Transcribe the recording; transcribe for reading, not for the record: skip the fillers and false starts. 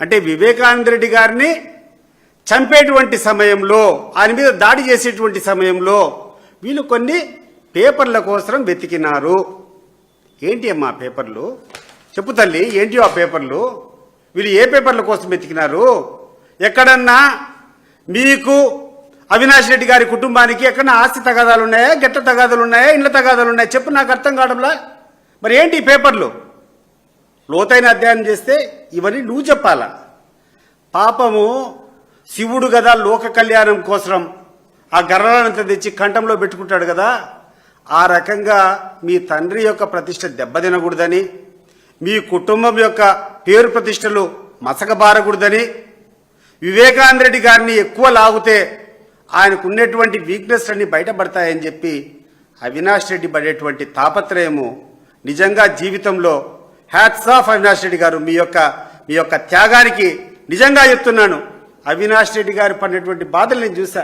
అంటే వివేకానంద రెడ్డి గారిని చంపేటువంటి సమయంలో, ఆయన మీద దాడి చేసేటువంటి సమయంలో వీళ్ళు కొన్ని పేపర్ల కోసం వెతికినారు. ఏంటి అమ్మా పేపర్లు? చెప్పు తల్లి, ఏంటి ఆ పేపర్లు? వీళ్ళు ఏ పేపర్ల కోసం వెతికినారు? ఎక్కడన్నా మీకు అవినాష్ రెడ్డి గారి కుటుంబానికి ఎక్కడన్నా ఆస్తి తగాదాలు ఉన్నాయా, గెట్ల తగాదాలు ఉన్నాయా, ఇండ్ల తగాదాలు ఉన్నాయా? చెప్పు, నాకు అర్థం కావడంలా. మరి ఏంటి ఈ పేపర్లు? లోతైన అధ్యయనం చేస్తే ఇవన్నీ నువ్వు చెప్పాలా? పాపము శివుడు కదా లోక కళ్యాణం కోసం ఆ గర్రాలంతా తెచ్చి కంఠంలో పెట్టుకుంటాడు కదా, ఆ రకంగా మీ తండ్రి యొక్క ప్రతిష్ట దెబ్బతినకూడదని, మీ కుటుంబం యొక్క పేరు ప్రతిష్టలు మసకబారకూడదని, వివేకానంద రెడ్డి గారిని ఎక్కువ లాగితే ఆయనకు ఉన్నటువంటి వీక్నెస్ అన్ని బయటపడతాయని చెప్పి అవినాష్ రెడ్డి పడేటువంటి తాపత్రయము నిజంగా జీవితంలో హ్యాట్స్ ఆఫ్ అవినాష్ రెడ్డి గారు. మీ యొక్క త్యాగానికి నిజంగా చెప్తున్నాను. అవినాష్ రెడ్డి గారు పడినటువంటి బాధలు నేను చూశా.